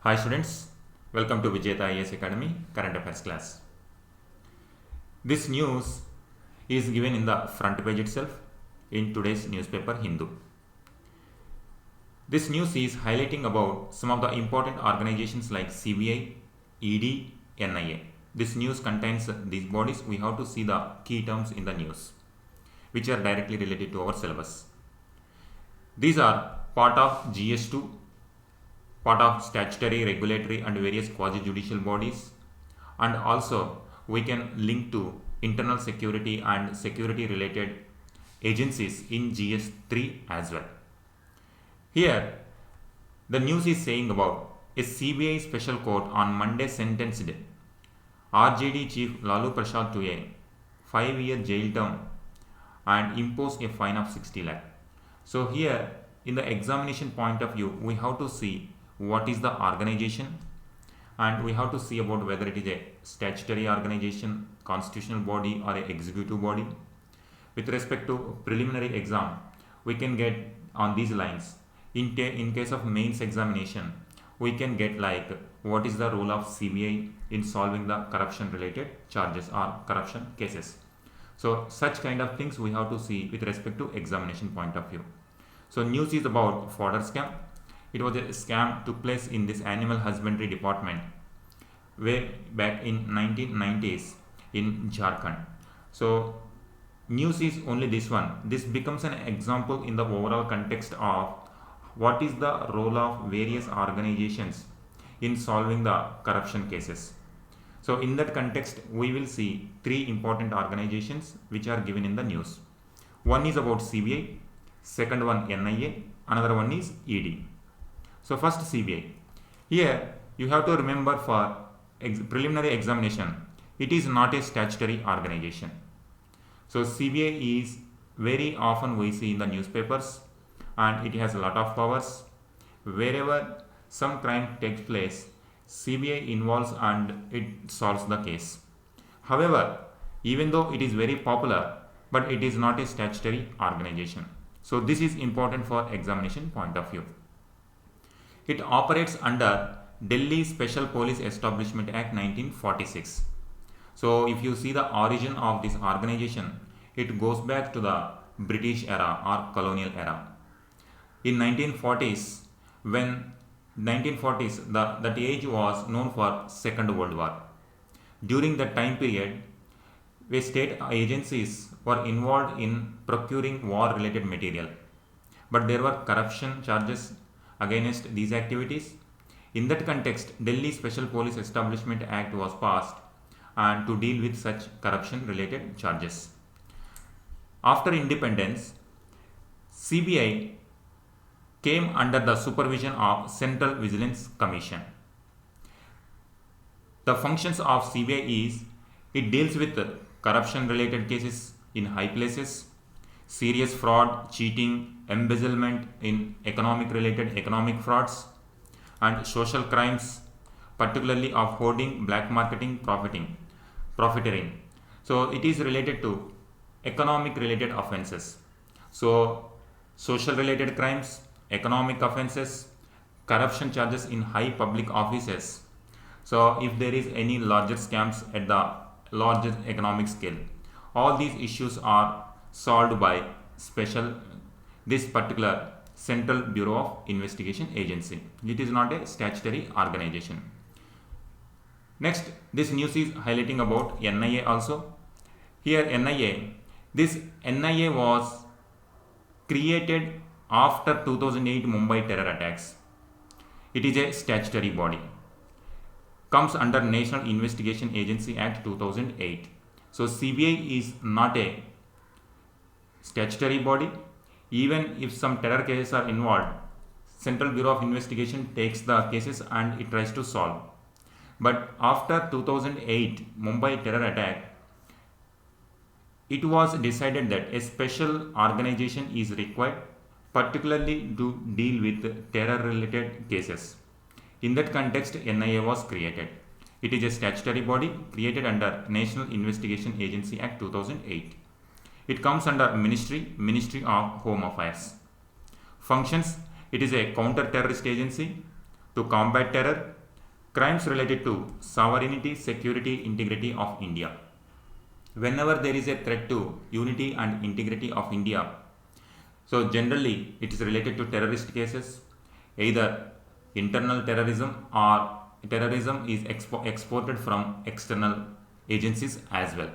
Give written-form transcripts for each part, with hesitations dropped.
Hi students, welcome to Vijayata IAS Academy Current Affairs class. This news is given in the front page itself in today's newspaper Hindu. This news is highlighting about some of the important organizations like CBI, ED, NIA. This news contains these bodies. We have to see the key terms in the news which are directly related to our syllabus. These are part of GS2, part of statutory, regulatory and various quasi-judicial bodies, and also we can link to internal security and security related agencies in GS3 as well. Here the news is saying about a CBI special court on Monday sentenced RJD chief Lalu Prasad to a 5-year jail term and imposed a fine of 60 lakh. So here in the examination point of view, we have to see what is the organization and we have to see about whether it is a statutory organization, constitutional body or a executive body. With respect to preliminary exam, we can get on these lines. In case of mains examination, we can get like what is the role of CBI in solving the corruption related charges or corruption cases. So such kind of things we have to see with respect to examination point of view. So news is about fodder scam. It was a scam took place in this animal husbandry department way back in 1990s in Jharkhand. So news is only this one. This becomes an example in the overall context of what is the role of various organizations in solving the corruption cases. So in that context, we will see three important organizations which are given in the news. One is about CBI, second one NIA, another one is ED. So first CBI. Here you have to remember for preliminary examination, it is not a statutory organization. So CBI is very often we see in the newspapers and it has a lot of powers. Wherever some crime takes place, CBI involves and it solves the case. However, even though it is very popular, but it is not a statutory organization. So this is important for examination point of view. It operates under Delhi Special Police Establishment Act 1946. So if you see the origin of this organization, it goes back to the British era or colonial era. In 1940s, that age was known for Second World War. During that time period, where state agencies were involved in procuring war-related material, but there were corruption charges against these activities. In that context, Delhi Special Police Establishment Act was passed and to deal with such corruption-related charges. After independence, CBI came under the supervision of Central Vigilance Commission. The functions of CBI is it deals with corruption related cases in high places, serious fraud, cheating, embezzlement in economic frauds and social crimes, particularly of hoarding, black marketing, profiteering. So it is related to economic related offences. So social related crimes, economic offences, corruption charges in high public offices. So if there is any larger scams at the larger economic scale, all these issues are solved by this particular Central Bureau of Investigation Agency. It is not a statutory organization. Next, this news is highlighting about NIA also. Here this NIA was created after 2008 Mumbai terror attacks. It is a statutory body. Comes under National Investigation Agency Act 2008. So CBI is not a statutory body. Even if some terror cases are involved, Central Bureau of Investigation takes the cases and it tries to solve. But after 2008 Mumbai terror attack, it was decided that a special organization is required, particularly to deal with terror related cases. In that context, NIA was created. It is a statutory body created under National Investigation Agency Act 2008. It comes under Ministry of Home Affairs. Functions, it is a counter-terrorist agency, to combat terror, crimes related to sovereignty, security, integrity of India. Whenever there is a threat to unity and integrity of India, so generally it is related to terrorist cases, either internal terrorism or terrorism is exported from external agencies as well.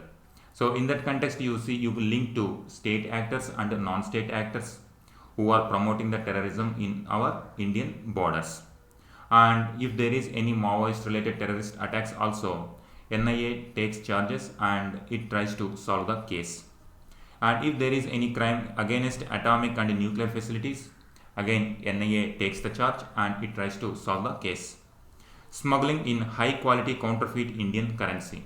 So in that context, you will link to state actors and non-state actors who are promoting the terrorism in our Indian borders. And if there is any Maoist related terrorist attacks also, NIA takes charges and it tries to solve the case. And if there is any crime against atomic and nuclear facilities, again NIA takes the charge and it tries to solve the case. Smuggling in high quality counterfeit Indian currency.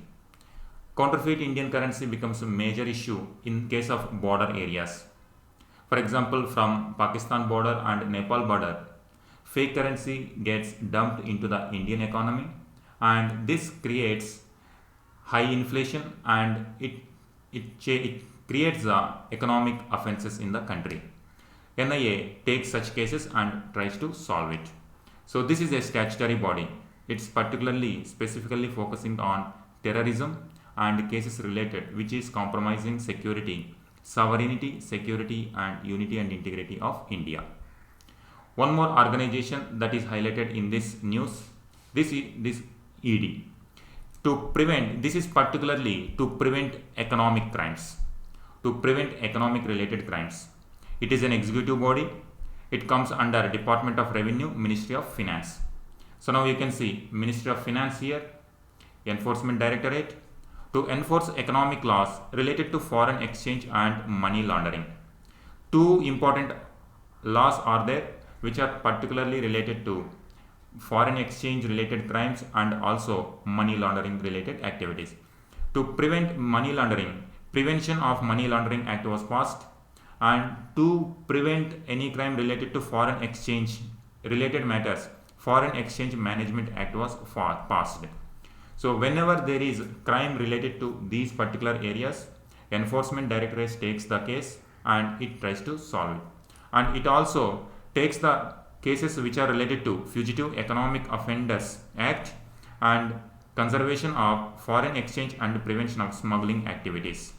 Counterfeit Indian currency becomes a major issue in case of border areas. For example, from Pakistan border and Nepal border, fake currency gets dumped into the Indian economy, and this creates high inflation and it creates the economic offenses in the country. NIA takes such cases and tries to solve it. So this is a statutory body. It's particularly specifically focusing on terrorism and cases related which is compromising security, sovereignty, security and unity and integrity of India. One more organization that is highlighted in this news, this ED. This is particularly to prevent economic crimes, to prevent economic related crimes. It is an executive body. It comes under Department of Revenue, Ministry of Finance. So now you can see Ministry of Finance here, Enforcement Directorate, to enforce economic laws related to foreign exchange and money laundering. Two important laws are there which are particularly related to foreign exchange related crimes and also money laundering related activities. To prevent money laundering, Prevention of Money Laundering Act was passed, and to prevent any crime related to foreign exchange related matters, Foreign Exchange Management Act was passed. So whenever there is crime related to these particular areas, Enforcement Directorate takes the case and it tries to solve it. And it also takes the cases which are related to Fugitive Economic Offenders Act and Conservation of Foreign Exchange and Prevention of Smuggling Activities.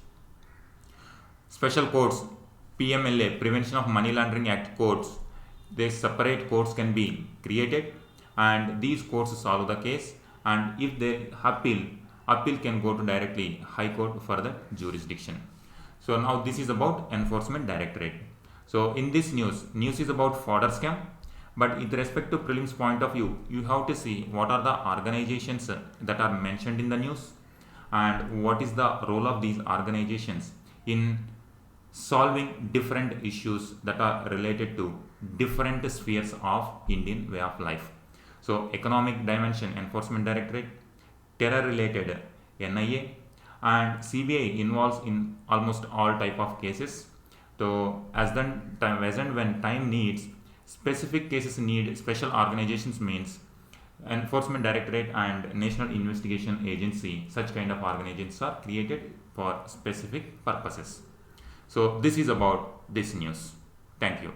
Special courts, PMLA, Prevention of Money Laundering Act courts, they separate courts can be created and these courts solve the case, and if they appeal can go to directly High Court for the jurisdiction. So now this is about Enforcement Directorate. So in this news is about fodder scam, but with respect to prelims point of view, you have to see what are the organizations that are mentioned in the news and what is the role of these organizations in solving different issues that are related to different spheres of Indian way of life. So economic dimension, Enforcement Directorate, terror related NIA, and CBI involves in almost all type of cases. So as and when time needs, specific cases need special organizations, means Enforcement Directorate and National Investigation Agency, such kind of organizations are created for specific purposes. So this is about this news. Thank you.